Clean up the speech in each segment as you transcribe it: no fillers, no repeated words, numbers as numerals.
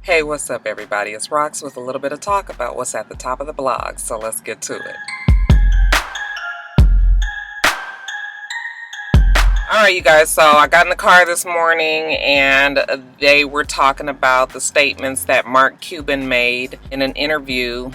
Hey, what's up everybody? It's Rox with a little bit of talk about what's at the top of the blog, so let's get to it. Alright you guys, so I got in the car this morning and they were talking about the statements that Mark Cuban made in an interview,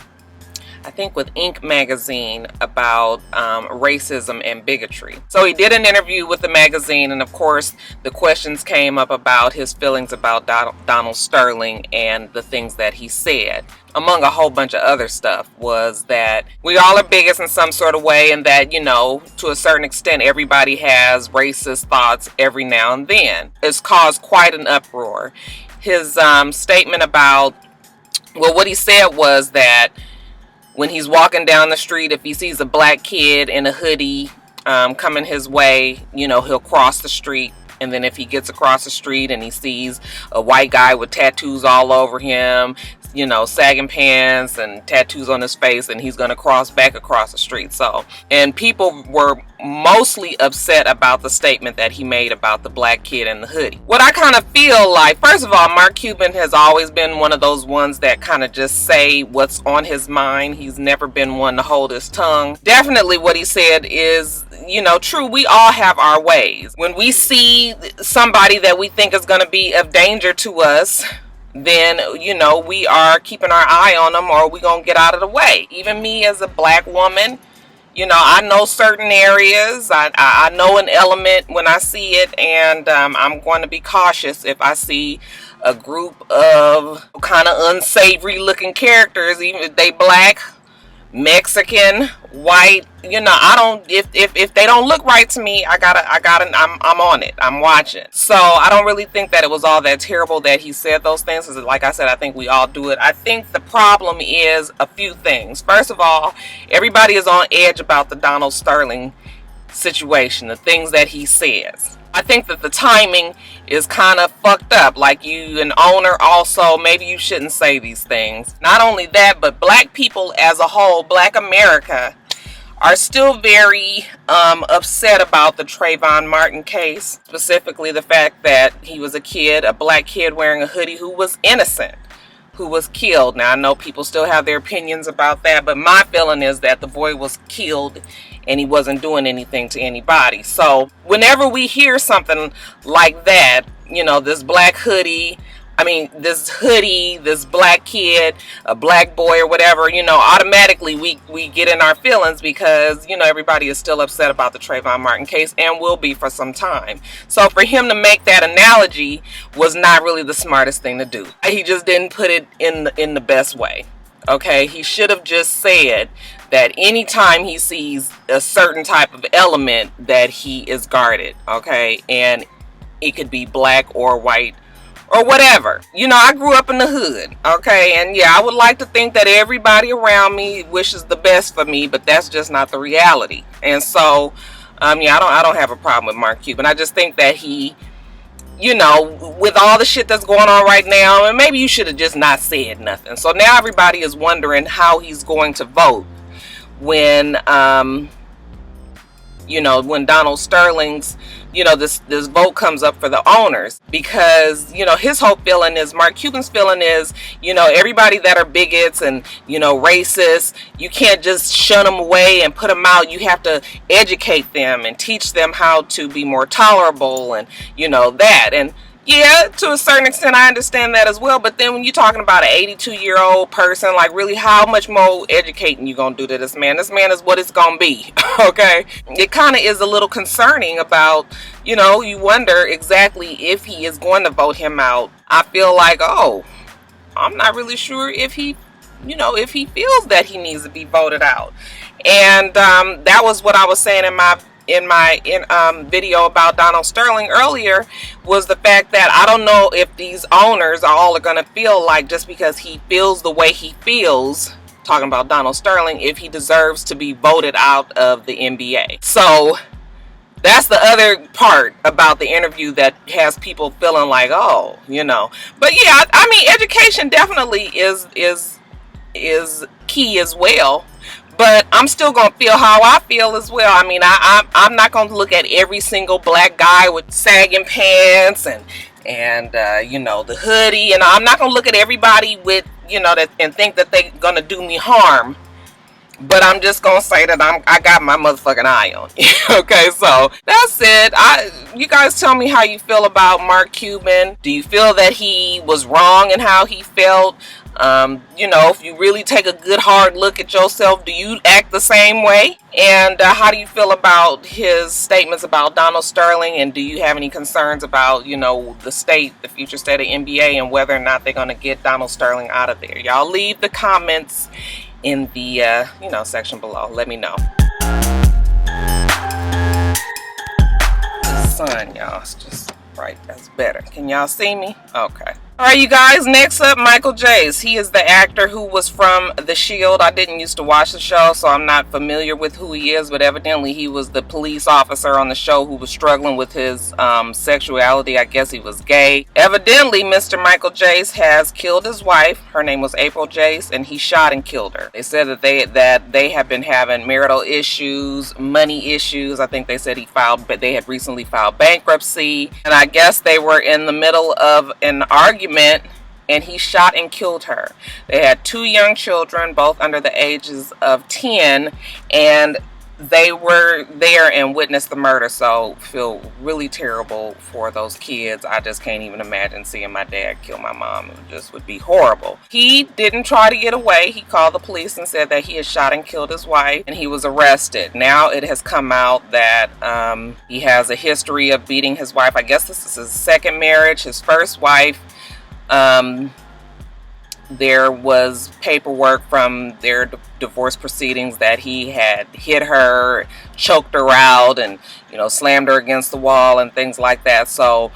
I think with Inc. magazine, about racism and bigotry. So he did an interview with the magazine, and of course the questions came up about his feelings about Donald Sterling and the things that he said. Among a whole bunch of other stuff was that we all are bigots in some sort of way, and that, you know, to a certain extent everybody has racist thoughts every now and then. It's caused quite an uproar. His statement about, well, what he said was that when he's walking down the street, if he sees a black kid in a hoodie coming his way, you know, he'll cross the street. And then if he gets across the street and he sees a white guy with tattoos all over him, you know, sagging pants and tattoos on his face, and he's going to cross back across the street. So, and people were mostly upset about the statement that he made about the black kid in the hoodie. What I kind of feel like, first of all, Mark Cuban has always been one of those ones that kind of just say what's on his mind. He's never been one to hold his tongue. Definitely what he said is, you know, true. We all have our ways. When we see somebody that we think is going to be of danger to us, then, you know, we are keeping our eye on them, or we gonna get out of the way. Even me as a black woman, you know, I know certain areas. I know an element when I see it, and I'm going to be cautious if I see a group of kind of unsavory looking characters, even if they black, Mexican, white, you know, I don't, if they don't look right to me, I'm on it. I'm watching. So I don't really think that it was all that terrible that he said those things, because like I said, I think we all do it. I think the problem is a few things. First of all, everybody is on edge about the Donald Sterling situation, the things that he says. I think that the timing is kind of fucked up. Like, you an owner also, maybe you shouldn't say these things. Not only that, but black people as a whole, black America, are still very upset about the Trayvon Martin case. Specifically the fact that he was a kid, a black kid wearing a hoodie, who was innocent, who was killed. Now I know people still have their opinions about that, but my feeling is that the boy was killed and he wasn't doing anything to anybody. So whenever we hear something like that, you know, this black hoodie, this hoodie, this black kid, a black boy or whatever, you know, automatically we get in our feelings, because, you know, everybody is still upset about the Trayvon Martin case and will be for some time. So for him to make that analogy was not really the smartest thing to do. He just didn't put it in the best way. Okay, he should have just said that anytime he sees a certain type of element, that he is guarded. Okay, and it could be black or white or whatever. You know, I grew up in the hood, okay, and yeah, I would like to think that everybody around me wishes the best for me, but that's just not the reality. And so, yeah, I don't have a problem with Mark Cuban. I just think that he, you know, with all the shit that's going on right now, and maybe you should have just not said nothing. So now everybody is wondering how he's going to vote when, you know, when Donald Sterling's, you know, this vote comes up for the owners. Because, you know, his whole feeling is, Mark Cuban's feeling is, you know, everybody that are bigots and, you know, racist, you can't just shun them away and put them out. You have to educate them and teach them how to be more tolerable, and, you know, that. And yeah, to a certain extent I understand that as well, but then when you're talking about an 82-year-old person, like, really, how much more educating you gonna do to this man? This man is what it's gonna be. Okay, it kind of is a little concerning about, you know, you wonder exactly if he is going to vote him out. I feel like, oh, I'm not really sure if he, you know, if he feels that he needs to be voted out. And that was what I was saying in my video about Donald Sterling earlier, was the fact that I don't know if these owners are going to feel like, just because he feels the way he feels, talking about Donald Sterling, if he deserves to be voted out of the NBA. So that's the other part about the interview that has people feeling like, oh, you know. But yeah, I mean, education definitely is key as well. But I'm still going to feel how I feel as well. I mean, I'm not going to look at every single black guy with sagging pants and and you know, the hoodie. And I'm not gonna look at everybody with, you know, that and think that they're gonna do me harm. But I'm just gonna say that I got my motherfucking eye on you. Okay, so that's it. You guys tell me how you feel about Mark Cuban. Do you feel that he was wrong in how he felt? You know, if you really take a good hard look at yourself, do you act the same way? And how do you feel about his statements about Donald Sterling? And do you have any concerns about, you know, the future state of NBA, and whether or not they're gonna get Donald Sterling out of there? Y'all leave the comments in the you know, section below. Let me know. The sun, y'all, it's just right. That's better. Can y'all see me? Okay. All right, you guys, next up, Michael Jace. He is the actor who was from The Shield. I didn't used to watch the show, so I'm not familiar with who he is, but evidently he was the police officer on the show who was struggling with his sexuality. I guess he was gay. Evidently, Mr. Michael Jace has killed his wife. Her name was April Jace, and he shot and killed her. They said that they have been having marital issues, money issues. I think they said they had recently filed bankruptcy, and I guess they were in the middle of an argument, and he shot and killed her. They had 2 young children, both under the ages of 10, and they were there and witnessed the murder. So feel really terrible for those kids. I just can't even imagine seeing my dad kill my mom. It just would be horrible. He didn't try to get away. He called the police and said that he had shot and killed his wife, and he was arrested. Now it has come out that he has a history of beating his wife. I guess this is his second marriage. His first wife, there was paperwork from their divorce proceedings that he had hit her, choked her out, and, you know, slammed her against the wall and things like that. So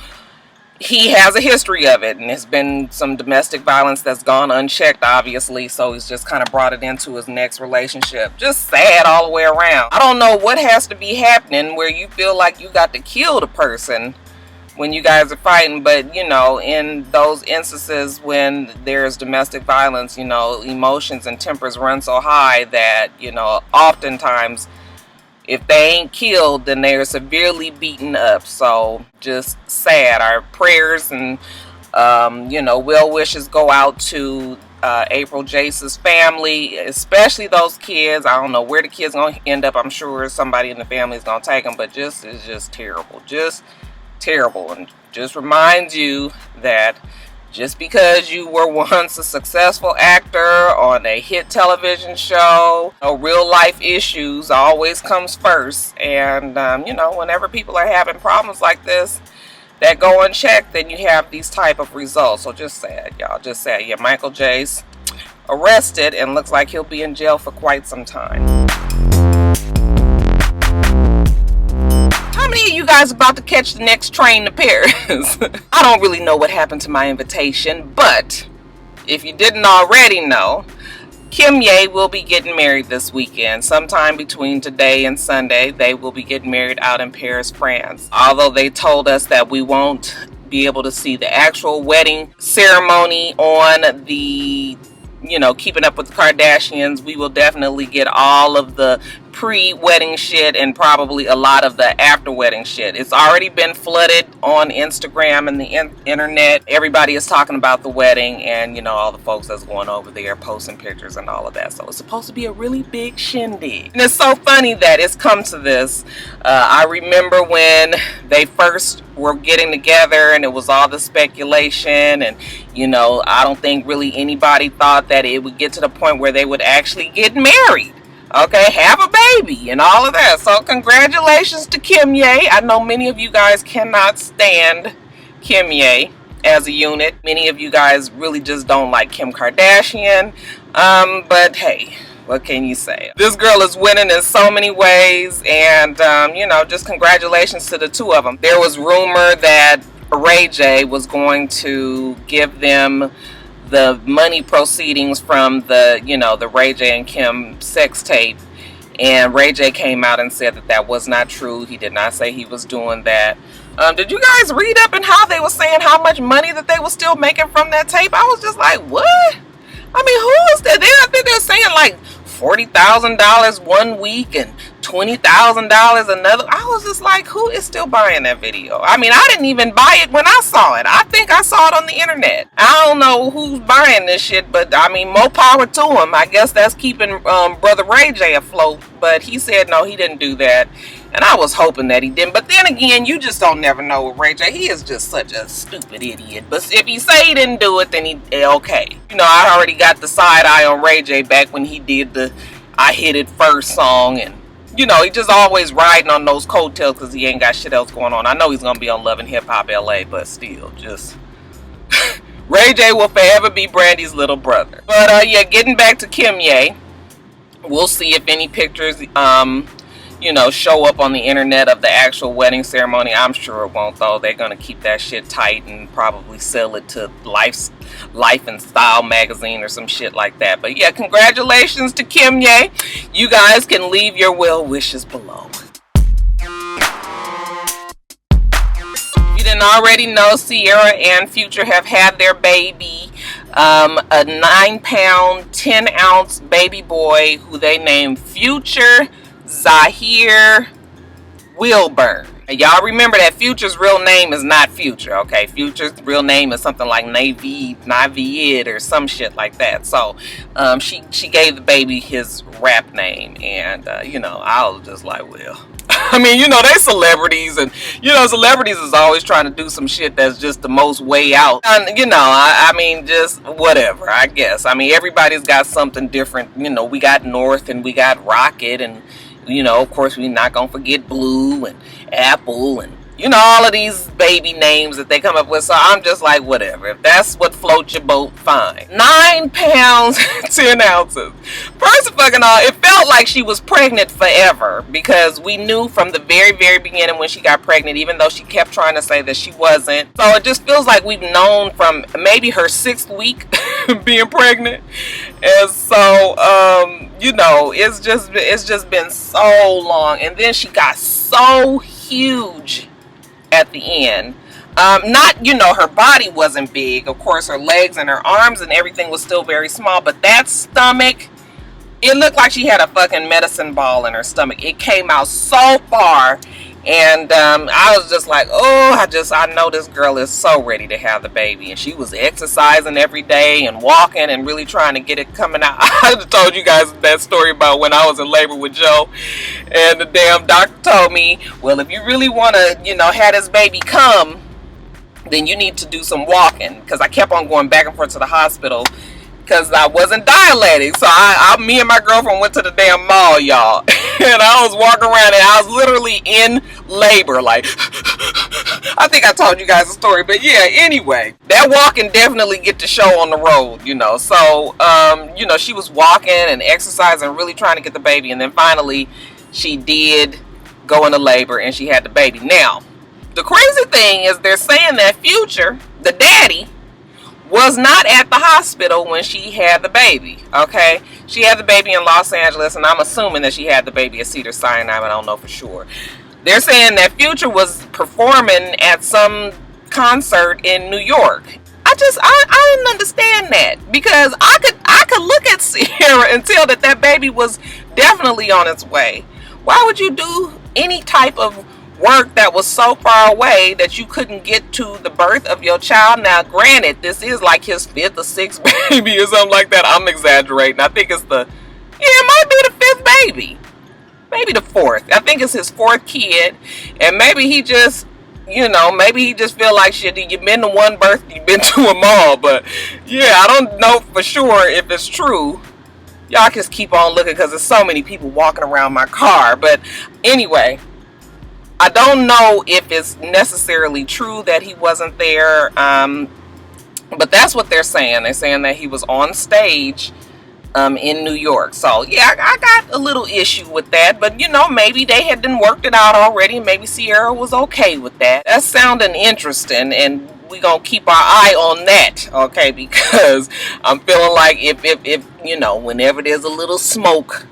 he has a history of it, and there's been some domestic violence that's gone unchecked, obviously, so he's just kind of brought it into his next relationship. Just sad all the way around. I don't know what has to be happening where you feel like you got to kill the person when you guys are fighting, but, you know, in those instances when there's domestic violence, you know, emotions and tempers run so high that, you know, oftentimes if they ain't killed, then they're severely beaten up. So just sad. Our prayers and you know, well wishes go out to April Jace's family, especially those kids. I don't know where the kids gonna end up. I'm sure somebody in the family is gonna take them, but it's just terrible. Just terrible. And just reminds you that just because you were once a successful actor on a hit television show, real life issues always comes first. And you know, whenever people are having problems like this that go unchecked, then you have these type of results. So just sad, y'all. Just sad. Yeah, Michael Jace arrested and looks like he'll be in jail for quite some time. How many of you guys about to catch the next train to Paris? I don't really know what happened to my invitation, but if you didn't already know, Kimye will be getting married this weekend. Sometime between today and Sunday, they will be getting married out in Paris, France. Although they told us that we won't be able to see the actual wedding ceremony on the, you know, Keeping Up with the Kardashians, we will definitely get all of the pre-wedding shit and probably a lot of the after-wedding shit. It's already been flooded on Instagram and the internet. Everybody is talking about the wedding, and, you know, all the folks that's going over there posting pictures and all of that. So it's supposed to be a really big shindig. And it's so funny that it's come to this. I remember when they first were getting together and it was all the speculation, and, you know, I don't think really anybody thought that it would get to the point where they would actually get married. Okay, have a baby and all of that. So congratulations to Kimye. I know many of you guys cannot stand Kimye as a unit. Many of you guys really just don't like Kim Kardashian. But hey, what can you say? This girl is winning in so many ways, and you know, just congratulations to the two of them. There was rumor that Ray J was going to give them the money proceedings from the, you know, the Ray J and Kim sex tape, and Ray J came out and said that that was not true. He did not say he was doing that. Did you guys read up in how they were saying how much money that they were still making from that tape? I was just like, what? I mean, who is that? I think they're saying like $40,000 one week and $20,000 another. I was just like, who is still buying that video? I mean, I didn't even buy it when I saw it. I think I saw it on the internet. I don't know who's buying this shit, but I mean, more power to him. I guess that's keeping brother Ray J afloat, but he said no, he didn't do that, and I was hoping that he didn't. But then again, you just don't never know with Ray J. He is just such a stupid idiot. But if he say he didn't do it, then he okay. You know, I already got the side eye on Ray J back when he did the I Hit It First song, and you know, he just always riding on those coattails because he ain't got shit else going on. I know he's gonna be on Love and Hip Hop LA, but still, just Ray J will forever be Brandy's little brother. But yeah, getting back to Kimye, we'll see if any pictures you know, show up on the internet of the actual wedding ceremony. I'm sure it won't, though. They're gonna keep that shit tight and probably sell it to Life and Style magazine or some shit like that. But yeah, congratulations to Kimye. You guys can leave your well wishes below. If you didn't already know, Ciara and Future have had their baby, a 9-pound, 10-ounce baby boy who they named Future Zahir Wilburn. Y'all remember that Future's real name is not Future, okay? Future's real name is something like Navid or some shit like that. So she gave the baby his rap name, and you know, I was just like, well, I mean, you know, they celebrities, and you know, celebrities is always trying to do some shit that's just the most way out. And you know, I mean, just whatever, I guess. I mean, everybody's got something different. You know, we got North and we got Rocket, and you know, of course, we're not gonna forget Blue and Apple and, you know, all of these baby names that they come up with. So I'm just like, whatever. If that's what floats your boat, fine. 9 pounds, 10 ounces. First of all, it felt like she was pregnant forever, because we knew from the very, very beginning when she got pregnant, even though she kept trying to say that she wasn't. So it just feels like we've known from maybe her 6th week being pregnant. And so, you know, it's just been so long. And then she got so huge at the end. Not, you know, her body wasn't big. Of course, her legs and her arms and everything was still very small. But that stomach, it looked like she had a fucking medicine ball in her stomach. It came out so far. And I was just like, oh, I know this girl is so ready to have the baby. And she was exercising every day and walking and really trying to get it coming out. I told you guys that story about when I was in labor with Joe. And the damn doctor told me, well, if you really want to, you know, have this baby come, then you need to do some walking. Because I kept on going back and forth to the hospital because I wasn't dilating. So me and my girlfriend went to the damn mall, y'all. And I was walking around and I was literally in labor. Like, I think I told you guys a story. But yeah, anyway, that walking definitely get to show on the road, you know. So, you know, she was walking and exercising, really trying to get the baby. And then finally, she did go into labor and she had the baby. Now, the crazy thing is they're saying that Future, the daddy, was not at the hospital when she had the baby, okay? She had the baby in Los Angeles, and I'm assuming that she had the baby at Cedars-Sinai, but I don't know for sure. They're saying that Future was performing at some concert in New York. I didn't understand that, because I could look at Ciara and tell that baby was definitely on its way. Why would you do any type of work that was so far away that you couldn't get to the birth of your child? Now, granted, this is like his 5th or 6th baby or something like that. I'm exaggerating. I think it's it might be the 5th baby. Maybe the 4th. I think it's his 4th kid. And maybe he just, you know, maybe he just feel like shit. You've been to one birth, you've been to them all. But yeah, I don't know for sure if it's true. Y'all just keep on looking, because there's so many people walking around my car. But anyway, I don't know if it's necessarily true that he wasn't there, but that's what they're saying. They're saying that he was on stage in New York. So, yeah, I got a little issue with that, but, you know, maybe they had done worked it out already. Maybe Ciara was okay with that. That's sounding interesting, and we're going to keep our eye on that, okay, because I'm feeling like if you know, whenever there's a little smoke,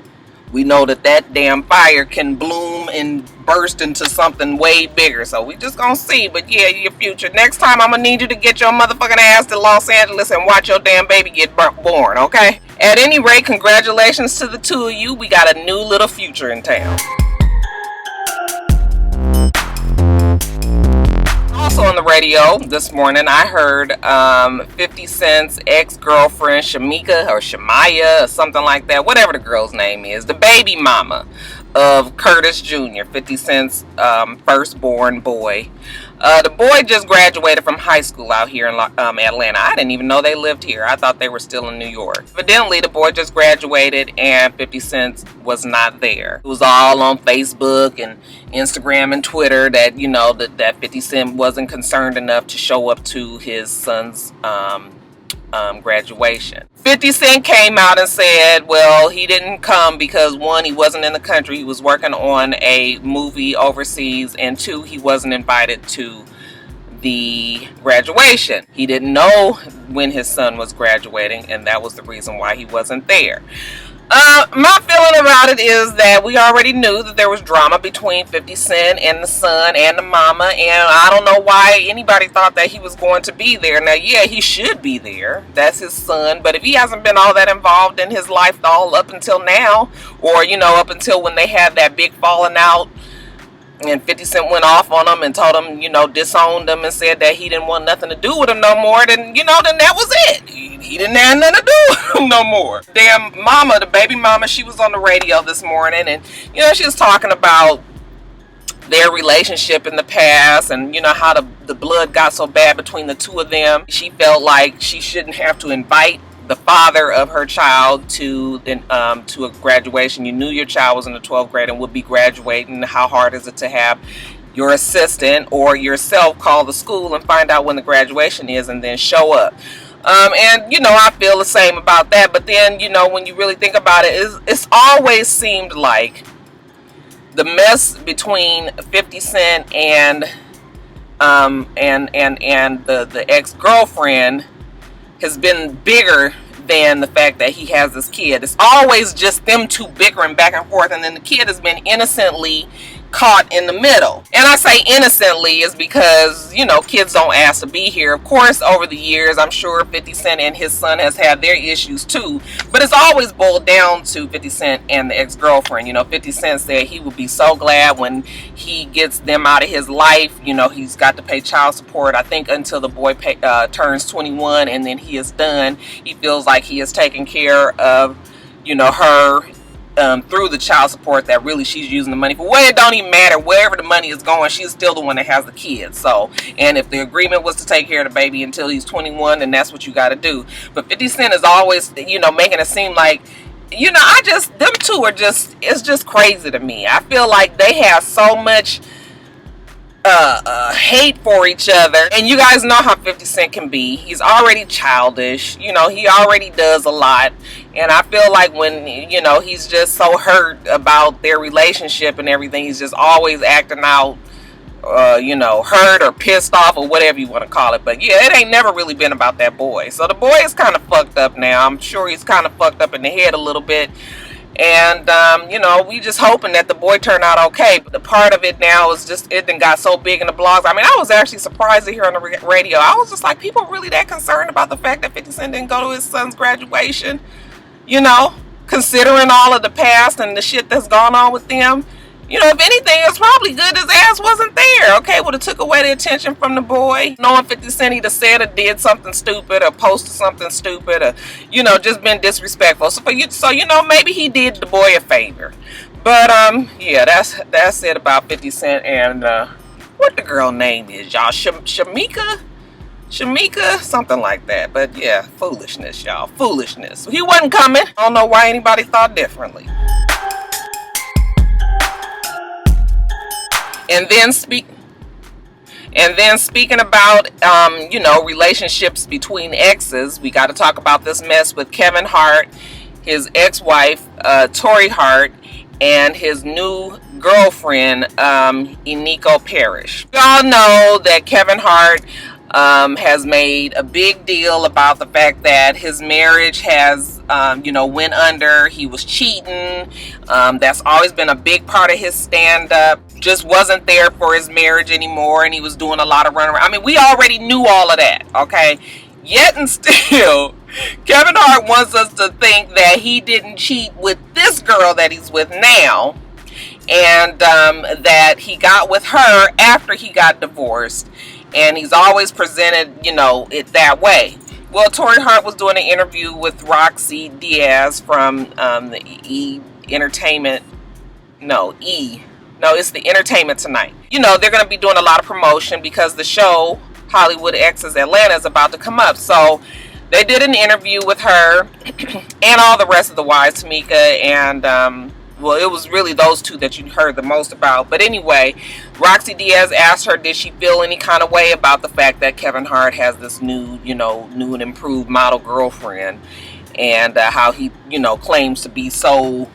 we know that damn fire can bloom and burst into something way bigger. So we just gonna see. But yeah, your Future, next time I'm gonna need you to get your motherfucking ass to Los Angeles and watch your damn baby get born, okay? At any rate, congratulations to the two of you. We got a new little Future in town. Also on the radio this morning, I heard 50 Cent's ex-girlfriend Shamika or Shamaya or something like that, whatever the girl's name is, the baby mama of Curtis Jr., 50 Cent's firstborn boy. The boy just graduated from high school out here in Atlanta. I didn't even know they lived here. I thought they were still in New York. Evidently, the boy just graduated and 50 Cent was not there. It was all on Facebook and Instagram and Twitter that, you know, that 50 Cent wasn't concerned enough to show up to his son's graduation. 50 Cent came out and said, well, he didn't come because, one, he wasn't in the country. He was working on a movie overseas, and two, he wasn't invited to the graduation. He didn't know when his son was graduating, and that was the reason why he wasn't there. My feeling about it is that we already knew that there was drama between 50 Cent and the son and the mama, and I don't know why anybody thought that he was going to be there. Now, yeah, he should be there. That's his son, but if he hasn't been all that involved in his life all up until now, or, you know, up until when they had that big falling out, and 50 Cent went off on him and told him, you know, disowned him and said that he didn't want nothing to do with him no more, then, you know, then that was it. He didn't have nothing to do with him no more. Damn mama, the baby mama, she was on the radio this morning, and, you know, she was talking about their relationship in the past and, you know, how the blood got so bad between the two of them. She felt like she shouldn't have to invite the father of her child to a graduation. You knew your child was in the 12th grade and would be graduating. How hard is it to have your assistant or yourself call the school and find out when the graduation is and then show up? And, you know, I feel the same about that. But then, you know, when you really think about it, it's always seemed like the mess between 50 Cent and the ex-girlfriend has been bigger than the fact that he has this kid. It's always just them two bickering back and forth, and then the kid has been innocently caught in the middle. And I say innocently is because, you know, kids don't ask to be here. Of course, over the years, I'm sure 50 Cent and his son has had their issues too, but it's always boiled down to 50 Cent and the ex-girlfriend. You know, 50 Cent said he would be so glad when he gets them out of his life. You know, he's got to pay child support, I think, until the boy turns 21, and then he is done. He feels like he is taking care of, you know, her through the child support that really she's using the money for. Well, it don't even matter. Wherever the money is going, she's still the one that has the kids. So, and if the agreement was to take care of the baby until he's 21, then that's what you got to do. But 50 Cent is always, you know, making it seem like, you know, them two are just, it's just crazy to me. I feel like they have so much hate for each other, and you guys know how 50 Cent can be. He's already childish, you know, he already does a lot, and I feel like when, you know, he's just so hurt about their relationship and everything, he's just always acting out, you know, hurt or pissed off or whatever you want to call it. But yeah, it ain't never really been about that boy. So the boy is kind of fucked up now. I'm sure he's kind of fucked up in the head a little bit. And, you know, we just hoping that the boy turned out okay. But the part of it now is just, it done got so big in the blogs. I mean, I was actually surprised to hear on the radio. I was just like, people are really that concerned about the fact that 50 Cent didn't go to his son's graduation? You know, considering all of the past and the shit that's gone on with them. You know, if anything, it's probably good his ass wasn't there. Okay, would have took away the attention from the boy. Knowing 50 Cent either said or did something stupid or posted something stupid or, you know, just been disrespectful. So, you know, maybe he did the boy a favor. But, yeah, that's it about 50 Cent and, what the girl name is, y'all? Shamika, something like that. But, yeah, foolishness, y'all. Foolishness. He wasn't coming. I don't know why anybody thought differently. And then speaking about, you know, relationships between exes, we got to talk about this mess with Kevin Hart, his ex-wife, Torrei Hart, and his new girlfriend, Eniko Parrish. We all know that Kevin Hart has made a big deal about the fact that his marriage has, you know, went under. He was cheating. That's always been a big part of his stand-up. Just wasn't there for his marriage anymore, and he was doing a lot of runaround. I mean, we already knew all of that, okay? Yet and still, Kevin Hart wants us to think that he didn't cheat with this girl that he's with now, and that he got with her after he got divorced. and he's always presented, you know, it that way. Well, Torrei Hart was doing an interview with Roxy Diaz from the it's the Entertainment Tonight. You know, they're going to be doing a lot of promotion because the show Hollywood X's Atlanta is about to come up. So they did an interview with her and all the rest of the wives, Tamika and well, it was really those two that you heard the most about. But anyway, Roxy Diaz asked her, did she feel any kind of way about the fact that Kevin Hart has this new and improved model girlfriend, and how he, you know, claims to be so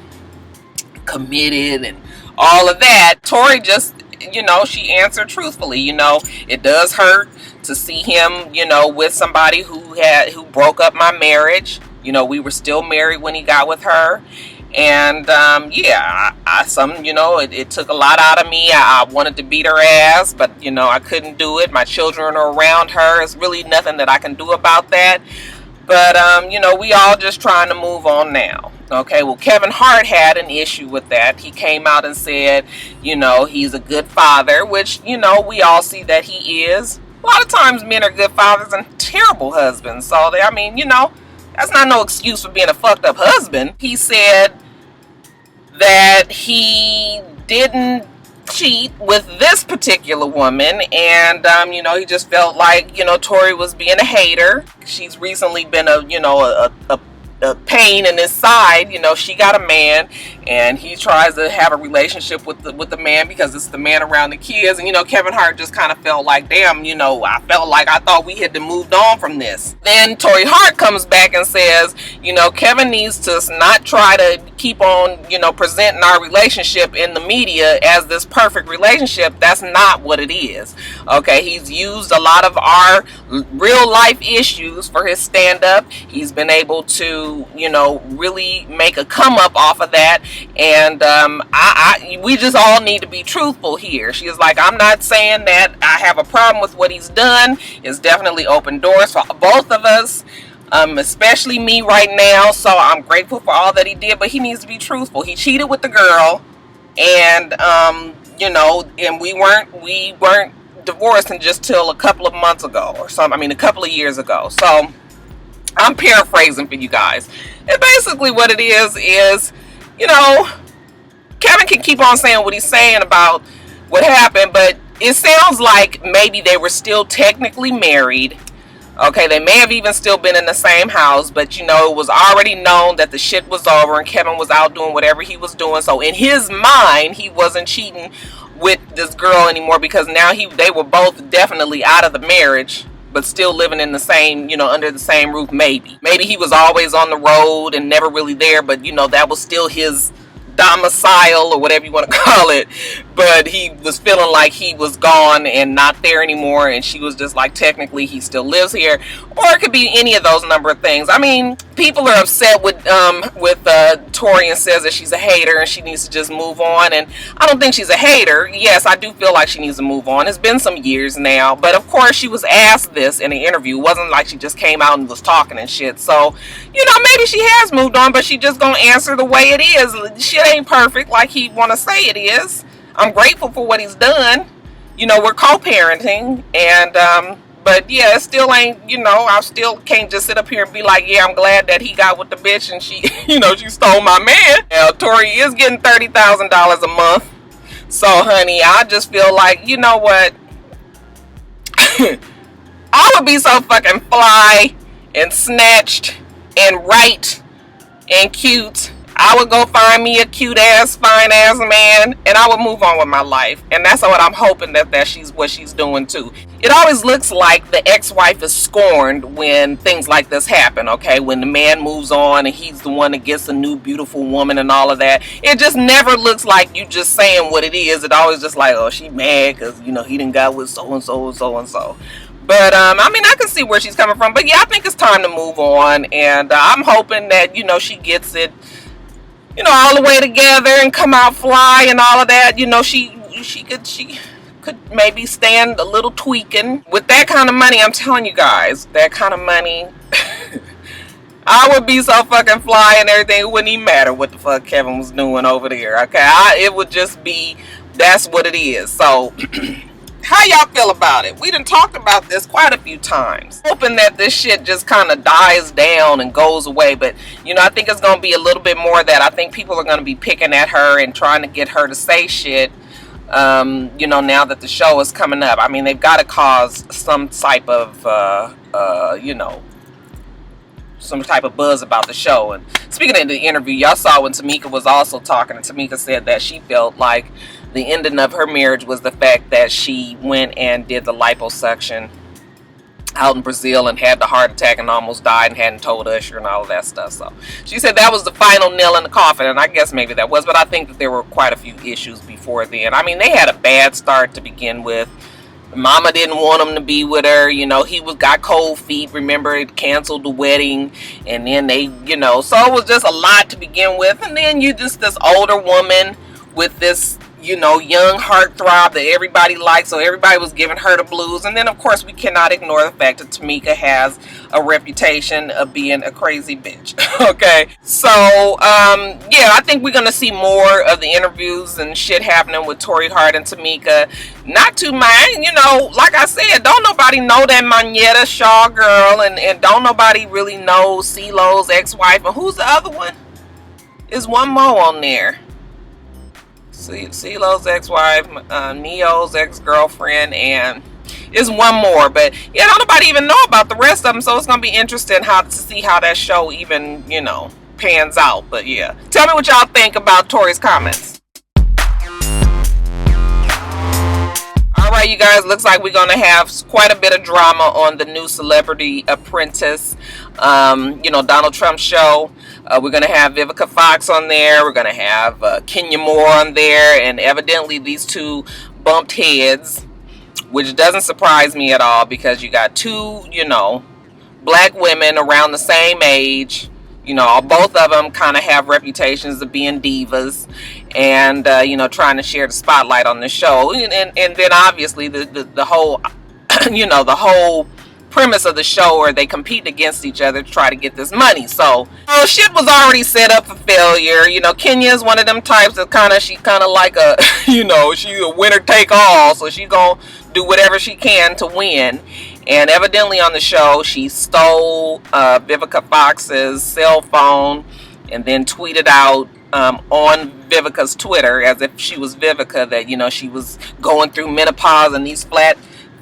committed and all of that. Torrei just, you know, she answered truthfully. You know, it does hurt to see him, you know, with somebody who broke up my marriage. You know, we were still married when he got with her. And yeah, it took a lot out of me. I wanted to beat her ass, but you know, I couldn't do it. My children are around her. It's really nothing that I can do about that. But you know, we all just trying to move on now. Okay, well, Kevin Hart had an issue with that. He came out and said, you know, he's a good father, which, you know, we all see that he is. A lot of times men are good fathers and terrible husbands. So, I mean, you know, that's not no excuse for being a fucked up husband. He said that he didn't cheat with this particular woman, and you know, he just felt like, you know, Torrei was being a hater. She's recently been a pain in his side. You know, she got a man and he tries to have a relationship with the man because it's the man around the kids. And you know, Kevin Hart just kind of felt like, damn, you know, I thought we had moved on from this. Then Torrei Hart comes back and says, you know, Kevin needs to not try to keep on, you know, presenting our relationship in the media as this perfect relationship. That's not what it is. Okay, he's used a lot of our real life issues for his stand-up. He's been able to, you know, really make a come up off of that. And we just all need to be truthful here. She is like, I'm not saying that I have a problem with what he's done. It's definitely opened doors for both of us, especially me right now. So I'm grateful for all that he did, but he needs to be truthful. He cheated with the girl, and you know, and we weren't divorced just till a couple of months ago or something. I mean, a couple of years ago. So I'm paraphrasing for you guys. And basically what it is, you know, Kevin can keep on saying what he's saying about what happened, but it sounds like maybe they were still technically married. Okay, they may have even still been in the same house, but you know, it was already known that the shit was over and Kevin was out doing whatever he was doing. So in his mind, he wasn't cheating with this girl anymore, because now they were both definitely out of the marriage, but still living in the same, you know, under the same roof. Maybe he was always on the road and never really there, but you know, that was still his domicile or whatever you want to call it. But he was feeling like he was gone and not there anymore, and she was just like, technically he still lives here. Or it could be any of those number of things. I mean, people are upset with Torrei and says that she's a hater and she needs to just move on, and I don't think she's a hater. Yes, I do feel like she needs to move on. It's been some years now, but of course she was asked this in an interview. It wasn't like she just came out and was talking and shit. So, you know, maybe she has moved on, but she just gonna answer the way it is. Shit ain't perfect like he wanna say it is. I'm grateful for what he's done. You know, we're co-parenting, and but yeah, it still ain't, you know, I still can't just sit up here and be like, yeah, I'm glad that he got with the bitch and she, you know, she stole my man. Now, Torrei is getting $30,000 a month. So, honey, I just feel like, you know what? I would be so fucking fly and snatched and right and cute. I would go find me a cute ass, fine ass man, and I would move on with my life. And that's what I'm hoping that she's what she's doing too. It always looks like the ex-wife is scorned when things like this happen, okay? When the man moves on and he's the one that gets a new beautiful woman and all of that. It just never looks like you just saying what it is. It always just like, oh, she mad because, you know, he done got with so-and-so and so-and-so. But, I mean, I can see where she's coming from. But, yeah, I think it's time to move on. And I'm hoping that, you know, she gets it, you know, all the way together and come out fly and all of that. You know, she could maybe stand a little tweaking. With that kind of money, I'm telling you guys, that kind of money, I would be so fucking fly and everything. It wouldn't even matter what the fuck Kevin was doing over there, okay? It would just be, that's what it is. So, How y'all feel about it? We done talked about this quite a few times. Hoping that this shit just kind of dies down and goes away. But, you know, I think it's going to be a little bit more of that. I think people are going to be picking at her and trying to get her to say shit, you know, now that the show is coming up. I mean, they've got to cause some type of, you know, some type of buzz about the show. And speaking of the interview, y'all saw when Tamika was also talking, and Tamika said that she felt like the ending of her marriage was the fact that she went and did the liposuction out in Brazil and had the heart attack and almost died and hadn't told Usher and all of that stuff. So she said that was the final nail in the coffin, and I guess maybe that was, but I think that there were quite a few issues before then. I mean, they had a bad start to begin with. Mama didn't want him to be with her, you know, he got cold feet, remember, it canceled the wedding, and then they, you know, so it was just a lot to begin with. And then you just this older woman with this, you know, young heartthrob that everybody likes, so everybody was giving her the blues. And then of course we cannot ignore the fact that Tamika has a reputation of being a crazy bitch. Okay, so yeah, I think we're gonna see more of the interviews and shit happening with Torrei, Hart, and Tamika. Not to mind, you know, like I said, don't nobody know that Manetta Shaw girl, and don't nobody really know CeeLo's ex-wife. And who's the other one? There's one more on there. CeeLo's ex-wife, Neo's ex-girlfriend, and is one more. But yeah, don't nobody even know about the rest of them, so it's gonna be interesting to see how that show even, you know, pans out. But yeah, tell me what y'all think about Torrei's comments. Alright, you guys, looks like we're gonna have quite a bit of drama on the new Celebrity Apprentice, you know, Donald Trump show. We're going to have Vivica Fox on there. We're going to have Kimye on there. And evidently these two bumped heads, which doesn't surprise me at all, because you got two, you know, black women around the same age. You know, both of them kind of have reputations of being divas and, you know, trying to share the spotlight on the show. And then obviously the whole, you know, the whole premise of the show, or they compete against each other to try to get this money. So shit was already set up for failure. You know, Kimye is one of them types that she kind of like a, you know, she's a winner take all, so she gonna do whatever she can to win. And evidently on the show she stole Vivica Fox's cell phone and then tweeted out on Vivica's Twitter, as if she was Vivica, that, you know, she was going through menopause and these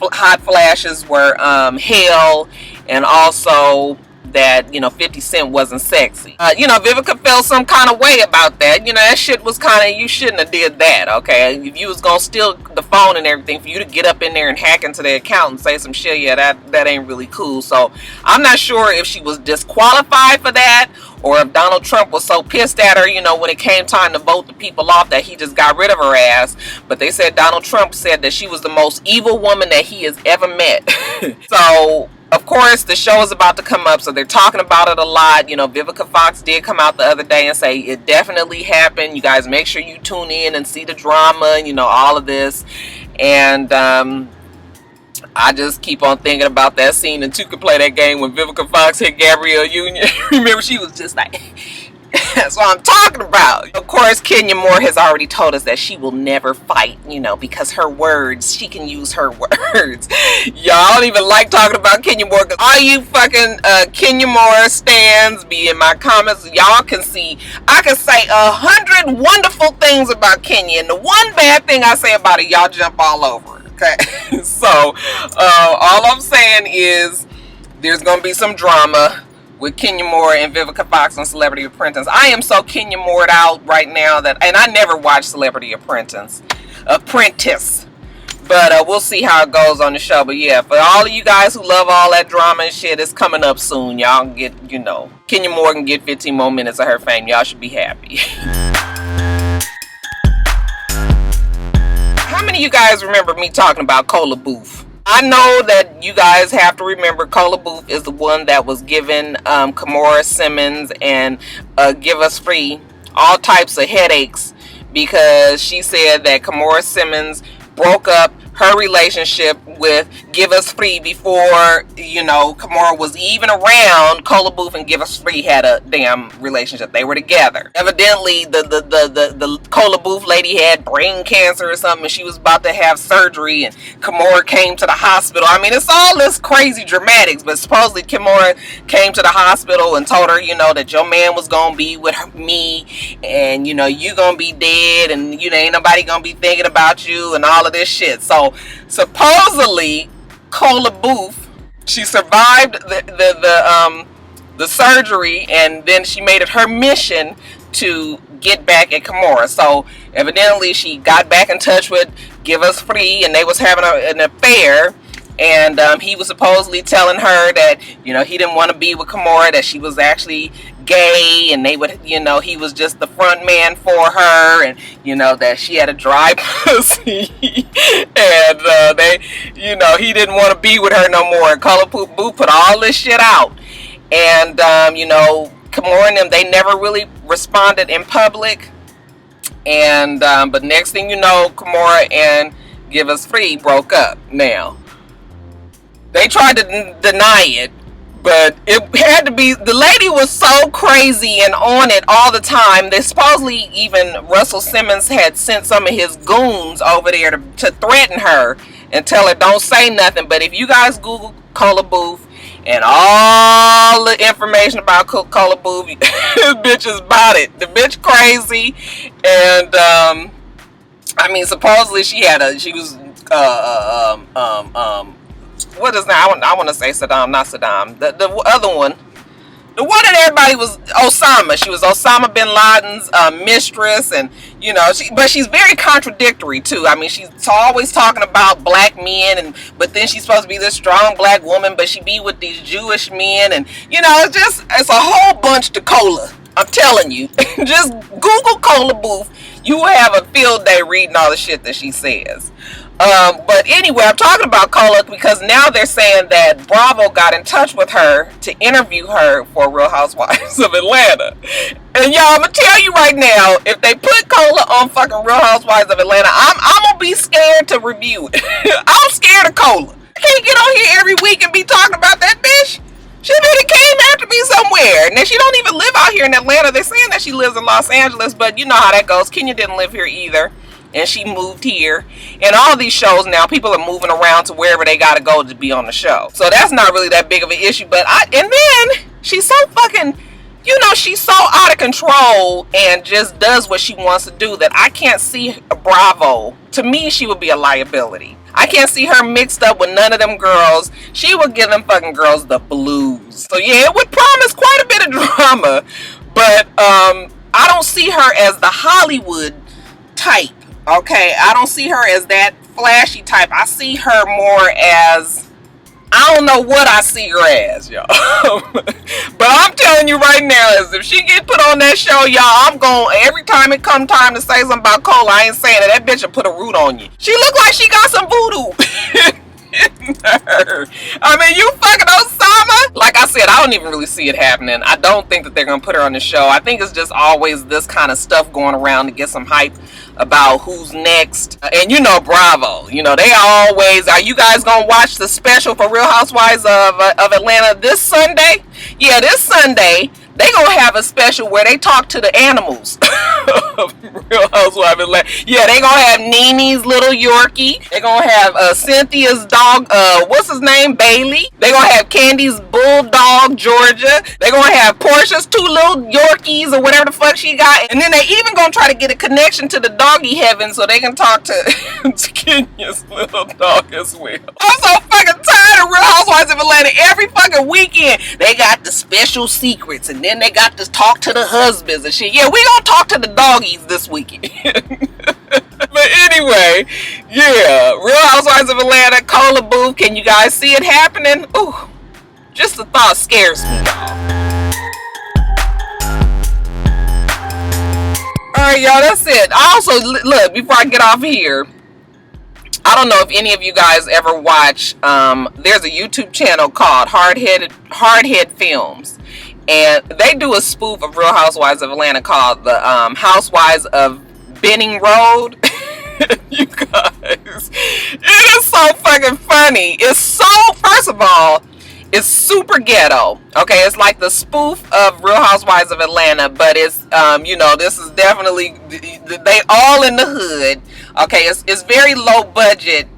hot flashes were hell, and also that, you know, 50 Cent wasn't sexy. You know, Vivica felt some kind of way about that. You know, that shit was kind of, you shouldn't have did that, okay? If you was gonna steal the phone and everything, for you to get up in there and hack into the account and say some shit, yeah, that ain't really cool. So I'm not sure if she was disqualified for that, or if Donald Trump was so pissed at her, you know, when it came time to vote the people off, that he just got rid of her ass. But they said Donald Trump said that she was the most evil woman that he has ever met. So of course the show is about to come up, so they're talking about it a lot. You know, Vivica Fox did come out the other day and say it definitely happened. You guys make sure you tune in and see the drama and, you know, all of this. And I just keep on thinking about that scene in Two Could Play That Game when Vivica Fox hit Gabrielle Union. Remember, she was just like, that's what I'm talking about. Of course, Kimye has already told us that she will never fight, you know, because her words, she can use her words. Y'all don't even like talking about Kimye, because all you fucking Kimye stans be in my comments. Y'all can see, I can say 100 wonderful things about Kimye, and the one bad thing I say about it, y'all jump all over it. Okay, so all I'm saying is there's gonna be some drama with Kimye and Vivica Fox on Celebrity Apprentice. I am so Kimye out right now that, and I never watched Celebrity Apprentice, but we'll see how it goes on the show. But yeah, for all of you guys who love all that drama and shit, it's coming up soon. Y'all can get, you know, Kimye can get 15 more minutes of her fame. Y'all should be happy. How many of you guys remember me talking about Cola Booth? I know that you guys have to remember Cola Booth is the one that was giving Kimora Simmons and Give Us Free all types of headaches, because she said that Kimora Simmons broke up her relationship with Give Us Free before, you know, Kimora was even around. Cola Booth and Give Us Free had a damn relationship. They were together. Evidently, the Cola Booth lady had brain cancer or something, and she was about to have surgery, and Kimora came to the hospital. I mean, it's all this crazy dramatics, but supposedly Kimora came to the hospital and told her, you know, that your man was gonna be with me, and, you know, you gonna be dead, and, you know, ain't nobody gonna be thinking about you, and all of this shit. So supposedly Cola Booth, she survived the surgery, and then she made it her mission to get back at Kimora. So evidently she got back in touch with Give Us Free, and they was having an affair. And he was supposedly telling her that, you know, he didn't want to be with Kimora, that she was actually gay, and they would, you know, he was just the front man for her, and, you know, that she had a dry pussy, and they, you know, he didn't want to be with her no more. And Cola Boo put all this shit out, and you know, Kimora and them, they never really responded in public, and but next thing you know, Kimora and Give Us Free broke up. Now, they tried to deny it, but it had to be. The lady was so crazy and on it all the time. They supposedly even Russell Simmons had sent some of his goons over there to threaten her and tell her don't say nothing. But if you guys Google Cola Booth and all the information about Cola Booth, this bitch is about it. The bitch crazy, and I mean, supposedly she was what is that? I want to say Saddam, not Saddam. The other one. The one that everybody was Osama. She was Osama bin Laden's mistress, and, you know, but she's very contradictory too. I mean, she's always talking about black men, but then she's supposed to be this strong black woman, but she be with these Jewish men, and, you know, it's a whole bunch to Cola. I'm telling you. Just Google Cola Booth. You will have a field day reading all the shit that she says. But anyway, I'm talking about Cola because now they're saying that Bravo got in touch with her to interview her for Real Housewives of Atlanta. And y'all, I'm gonna tell you right now, if they put Cola on fucking Real Housewives of Atlanta, I'm gonna be scared to review it. I'm scared of Cola. I can't get on here every week and be talking about that bitch. She really came after me somewhere. Now, she don't even live out here in Atlanta. They're saying that she lives in Los Angeles, but you know how that goes. Kimye didn't live here either, and she moved here. And all these shows now, people are moving around to wherever they gotta go to be on the show. So that's not really that big of an issue. But and then she's so fucking, you know, she's so out of control and just does what she wants to do that I can't see Bravo. To me, she would be a liability. I can't see her mixed up with none of them girls. She would give them fucking girls the blues. So yeah, it would promise quite a bit of drama. But I don't see her as the Hollywood type. Okay, I don't see her as that flashy type. I see her more as, I don't know what I see her as, y'all. But I'm telling you right now, is if she get put on that show, y'all, I'm going, every time it come time to say something about Cola, I ain't saying that bitch will put a root on you. She look like she got some voodoo in her. I mean, you fucking Osama. Like I said, I don't even really see it happening. I don't think that they're going to put her on the show. I think it's just always this kind of stuff going around to get some hype about who's next. And you know, Bravo, you know, they always, are you guys gonna watch the special for Real Housewives of Atlanta this Sunday? Yeah, this Sunday they gonna have a special where they talk to the animals of Real Housewives of Atlanta. Yeah, they gonna have Nene's little Yorkie. They gonna have Cynthia's dog, what's his name, Bailey. They gonna have Candy's bulldog, Georgia. They gonna have Portia's two little Yorkies or whatever the fuck she got. And then they even gonna try to get a connection to the doggy heaven so they can talk to Kenya's little dog as well. I'm so fucking tired of Real Housewives of Atlanta. Every fucking weekend they got the special secrets, and then they got to talk to the husbands and shit. Yeah, we gonna talk to the doggies this weekend. But anyway, yeah, Real Housewives of Atlanta, Cola Booth. Can you guys see it happening? Ooh, just the thought scares me, y'all. Alright, y'all, that's it. I also, look, before I get off here, I don't know if any of you guys ever watch, there's a YouTube channel called HardHead Films. And they do a spoof of Real Housewives of Atlanta called the Housewives of Benning Road. You guys, it is so fucking funny. It's so, first of all, it's super ghetto. Okay, it's like the spoof of Real Housewives of Atlanta, but it's you know, this is definitely, they all in the hood. Okay, it's very low budget.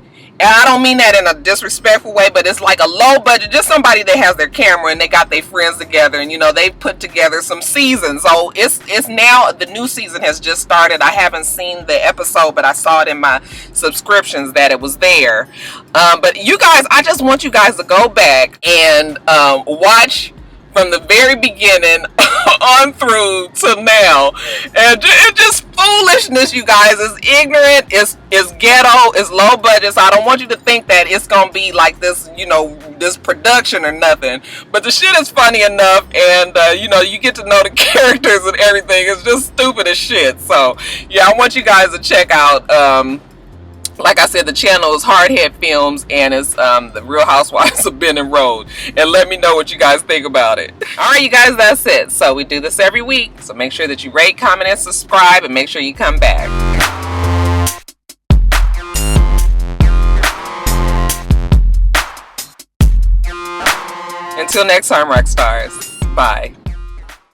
And I don't mean that in a disrespectful way, but it's like a low budget, just somebody that has their camera and they got their friends together, and you know, they put together some seasons. So it's now, the new season has just started. I haven't seen the episode, but I saw it in my subscriptions that it was there. But you guys, I just want you guys to go back and watch from the very beginning on through to now, and it's just foolishness, you guys. It's ignorant, it's ghetto, it's low budget. So I don't want you to think that it's gonna be like this, you know, this production or nothing, but the shit is funny enough, and you know, you get to know the characters and everything. It's just stupid as shit. So yeah, I want you guys to check out, like I said, the channel is HardHead Films, and it's the Real Housewives of Benton Road. And let me know what you guys think about it. Alright, you guys, that's it. So we do this every week. So make sure that you rate, comment, and subscribe, and make sure you come back. Until next time, Roxstars. Bye.